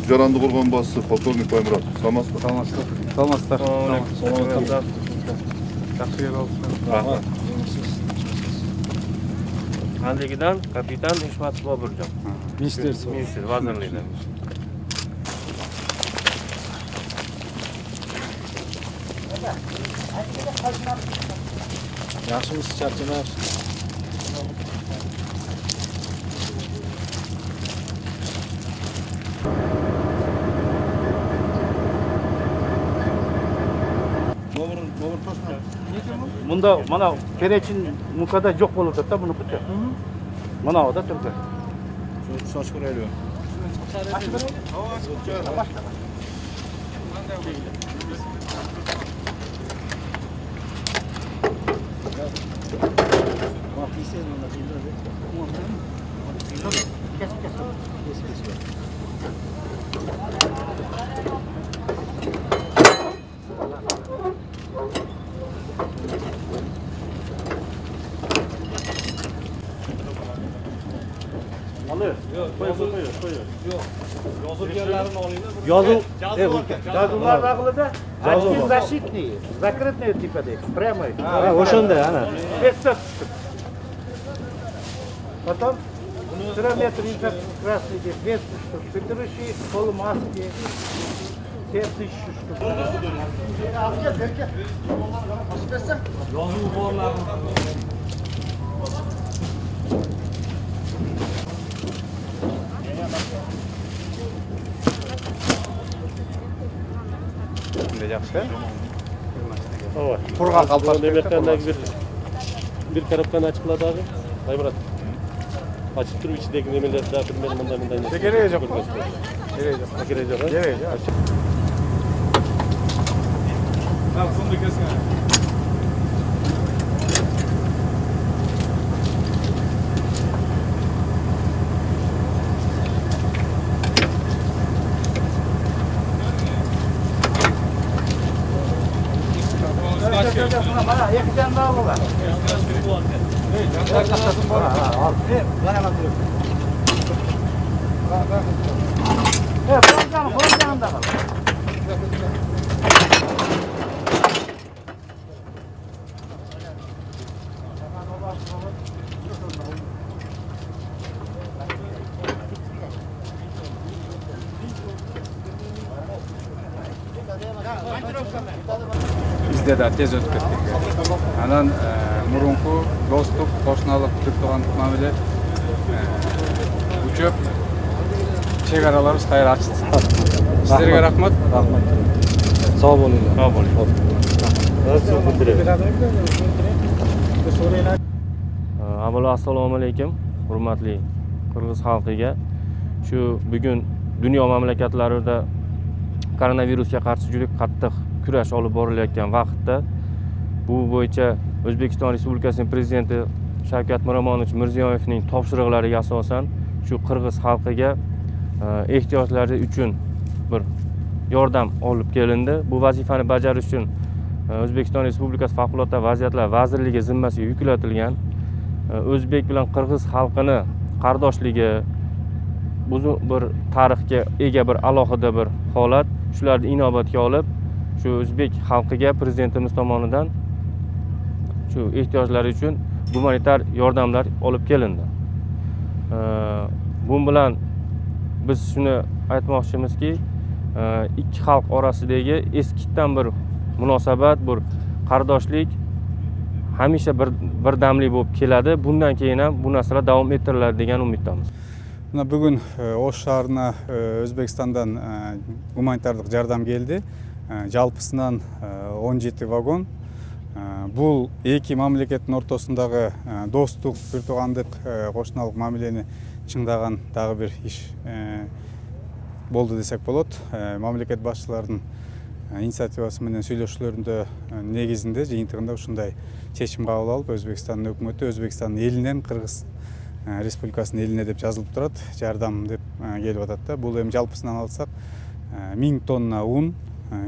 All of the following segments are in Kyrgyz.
Жаранды Қорған басшысы полковник Баймұрат. Саламатсыз ба? Саламатсыздар. Qandagidan kapitan Hishmat Boburjon. Minister vazirlikdan. Yaxshimisiz, charchamayapsiz? Bunda mana kereçin mukada yok bo'lib turibdi, buni qilcha. Mana oda turibdi. Soch ko'raylik. Yozuvlar dağılıda Açkin Zaşitniy, Zakrytniy tipadek, прямой. O'shanda ana. 500 штук. Потом километр красный 200 штук, предыдущие полумаски 7000 штук. Yaxshi. Qurg'on qalpoq. Bir korobkani açıkladı abi. Baymurat. Açıp durup içindeki nemeleri daha bilmem bundan. Gereği yok. Gereği yok. Gereği yok. Al fındık kesene. Mana iki tane daha var. Buradan da var. Bizde de tez ötüp kettik. Anan murunku, dostluk, qo'shnilik, turtug'anlik ma'mila uchib chegaralarimiz qayerga ochilsin. Sizlarga rahmat. Sağ bo'linglar. Sağ bo'ling. Avvalo assalomu alaykum, hurmatli Qirg'iz xalqiga. Shu bugun dunyo mamlakatlarida koronavirusga qarshi juda qattiq kurash olib borilayotgan vaqtda bu bo'yicha O'zbekiston Respublikasining prezidenti Shavkat Miromonovich Mirziyoyevning topshiriqlariga asosan shu Qirg'iz xalqiga ehtiyojlari uchun bir yordam olib kelindi. Bu vazifani bajarish uchun O'zbekiston Respublikasi Favqulodda vaziyatlar vazirligi zimmasiga yuklatilgan o'zbek bilan Qirg'iz xalqini qardoshligi uzun bir tarixga ega bir alohida bir holat. Shularni inobatga olib, shu o'zbek xalqiga prezidentimiz tomonidan shu ehtiyojlari uchun gumanitar yordamlar olib kelindi. Bu bilan biz shuni aytmoqchimizki, ikki xalq orasidagi eskidan bir munosabat, bir qardoshlik hamisha birdamlik bo'lib keladi. Bundan keyin ham bu narsalar davom ettiriladi degan umiddamiz. Bugün Oş şahrına Özbekistan'dan humanitarlık yardam geldi. Жалпысынан 17 vagon. Bu iki mamleketin ortasındaki dostluk, turtug'anlık, qo'shnilik ma'milani чыңдаган дагы bir iş болду desek болот. Mamleket başçılarının инициативасы менен сүйлөшүүлөрүндө негизинде жыйынтыгында ушундай чечим кабыл алып, Өзбекстандын өкмөтү Өзбекстандын элинен Кыргыз Республикасынын элине деп жазылып турат, жардам деп келип атат да. Бул эми жалпысынан алсак 1000 тонна un,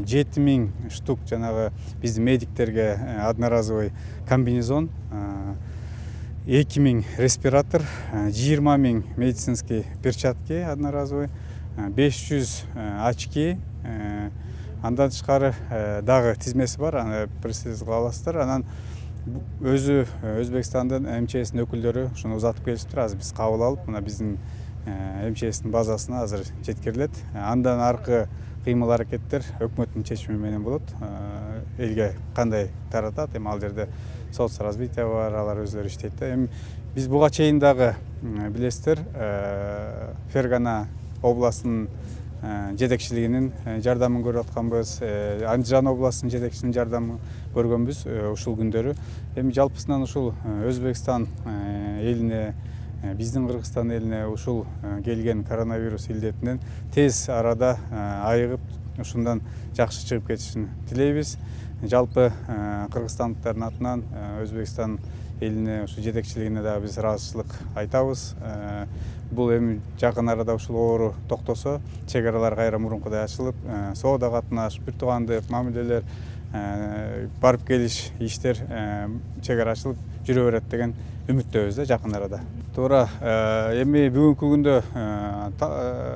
7000 штук жанагы биздин медиктерге одноразовый комбинезон, 2000 респиратор, 20000 медицинский перчатки одноразовый, 500 очки, андан тышкары дагы тизмеси бар, аны пресс кыла аласыздар. Анан өзү Өзбекстандын МЧС'нин өкүлдөрү ушуну узатып келишиптир. Азыр биз кабыл алып, мына биздин МЧС'нин базасына азыр жеткирилет. Андан аркы кыймыл аракеттер өкмөттүн чечими менен болот. Элге кандай таратат, эми ал жерде соцразвитие бар, алар өзлөрү иштейт да. Эми биз буга чейин дагы билесиздер, Фергана областынын жетекчилигинин жардамын көрүп атканбыз, Андижан областынын жетекчисинин жардамын көргөнбүз ушул күндөрү. Эми жалпысынан ушул Өзбекстан элине, биздин Кыргызстан элине ушул келген коронавирус илдетинен тез арада айыгып, ушундан жакшы чыгып кетишин тилейбиз. Жалпы кыргызстандыктардын атынан Өзбекстан элине, ушу жетекчилигине дагы биз ыраазычылык айтабыз. Бул эми жакын арада ушул оору токтосо, чек аралар кайра мурункудай ачылып, соода катнаш, бир туугандык мамилелер, барып келиш иштер чек ара ачылып жүрө берет деген үмүттөбүз да жакын арада. Туура, эми бүгүнкү күндө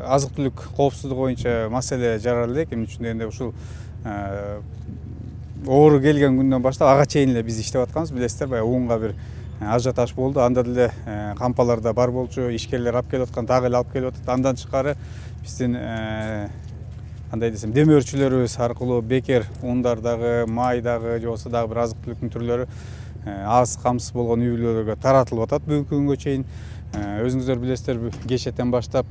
азык түлүк коопсуздугу боюнча маселе жаралып элек. Эмне үчүн дегенде ушул оору келген күндөн баштап ага чейин эле биз иштеп атканбыз. Билесиздер, баягы уунга бир ажиотаж болду. Анда деле кампаларда бар болчу, ишкерлер алып келип аткан, дагы эле алып келип атат. Андан тышкары биздин кандай десем, демөөрчүлөрүбүз аркылуу бекер ундардагы, майдагы, же болбосо дагы бир азык түлүктүн түрлөрү аз камсыз болгон үй бүлөлөргө таратылып атат бүгүнкү күнгө чейин. Өзүңүздөр билесиздер, кечэтен баштап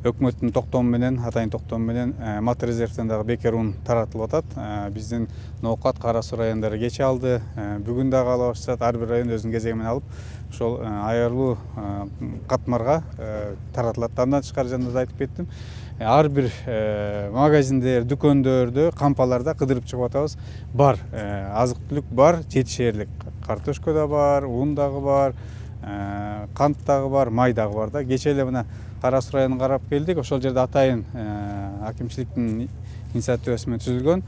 өкмөттүн токтому менен, атайын токтому менен мат резервден дагы бекер ун таратылып атат. Биздин Ноокат, Кара Суу райондору кече алды, бүгүн дагы ала башташат. Ар бир район өзүнүн кезеги менен алып, ошол аярлуу катмарга таратылат. Андан тышкары жана да айтып кеттим, ар бир магазиндер, дүкөндөрдө, кампаларда кыдырып чыгып атабыз. Бар, азык түлүк бар, жетишерлик. Картошка да бар, ун дагы бар, кант дагы бар, май дагы бар да. Кече эле мына Кара Суу районуна карап келдик. Ошол жерде атайын акимчиликтин инициативасы менен түзүлгөн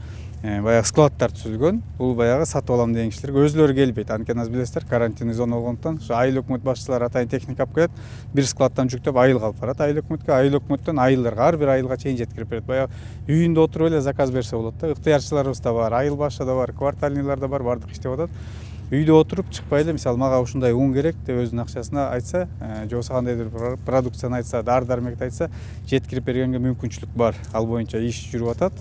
баягы складдар түзүлгөн. Бул баягы сатып алам деген кишилерге өзүлөрү келбейт. Анткени азыр билесиздер, карантиндик зона болгондуктан ушу айыл өкмөт башчылары атайын техника алып келет, бир складдан жүктөп айылга алып барат. Айыл өкмөткө, айыл өкмөттөн айылдарга, ар бир айылга чейин жеткирип берет. Баягы үйүндө отуруп эле заказ берсе болот да. Ыктыярчыларыбыз да бар, айыл башы да бар, квартальныйлар да бар, бардык иштеп атат. Үйдө отуруп чыкпай эле, мисалы мага ушундай ун керек деп өзүнүн акчасына айтса, же болбосо кандайдыр продукцияны айтса, дары дармекти айтса, жеткирип бергенге мүмкүнчүлүк бар. Ал боюнча иш жүрүп атат.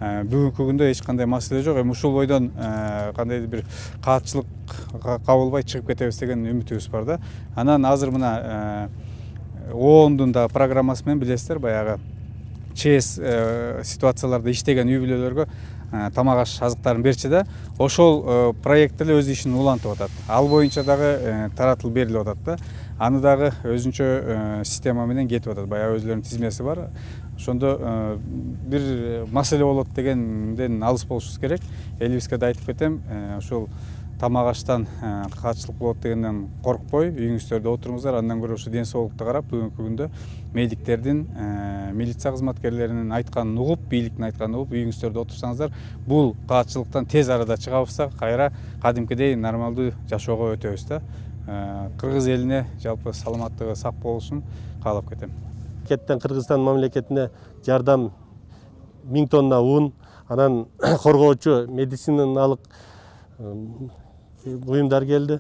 Бүгүнкү күндө эч кандай маселе жок. Эми ушул бойдон кандайдыр бир каатчылык кабылбай чыгып кетебиз деген үмүтүбүз бар да. Анан азыр мына ООНдун да программасы менен билесиздер, баягы ЧС ситуацияларда иштеген үй бүлөлөргө тамак аш азыктарын берчи да. Ошол проект эле өз ишин улантып атат. Ал боюнча дагы таратылып берилип атат да. Аны дагы өзүнчө система менен кетип атат. Баягы өзлөрүнүн тизмеси бар. Ошондо бир маселе болот дегенден алыс болушубуз керек. Элибизге да айтып кетем, ушул тамак аштан каатчылык болот дегенден коркпой, үйүңүздөрдө отуруңуздар. Андан көрө ушу ден соолукту карап, бүгүнкү күндө медиктердин, милиция кызматкерлеринин айтканын угуп, бийликтин айтканын угуп, үйүңүздөрдө отурсаңыздар, бул каатчылыктан тез арада чыга алсак, кайра кадимкидей нормалдуу жашоого өтөбүз да. Кыргыз элине жалпы саламаттыгы сак болушун каалап кетем. Кеттен Кыргызстан мамлекетине жардам 1000 тонна un, анан коргоочу медициналык буюмдар келди.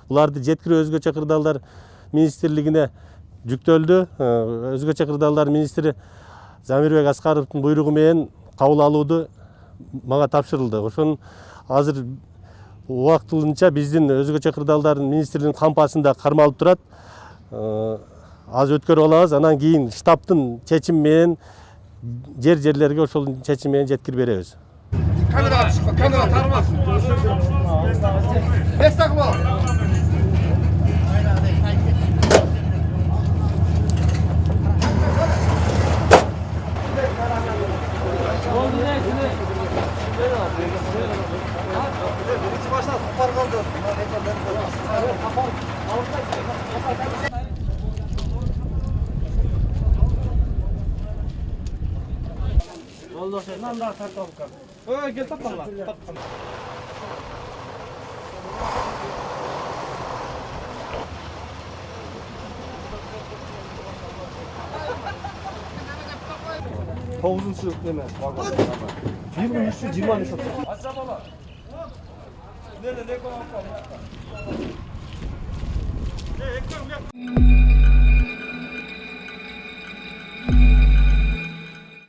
Буларды жеткирүү өзгөчө кырдаалдар министрлигине жүктөлдү. Өзгөчө кырдаалдар министри Замирбек Аскаровдун буйругу менен кабыл алууду мага тапшырылды. Ошонун азыр убактылынча биздин өзгөчө кырдаалдардын министрлигинин кампасында кармалып турат. Аз өткөрүп алабыз, анан кийин штабтын чечими менен жерлерге ошол чечим менен жеткирип беребиз. Камера тармас. Gel tapma. 9-шы неме вагон. 23-20 шот. Ача бала. Ne,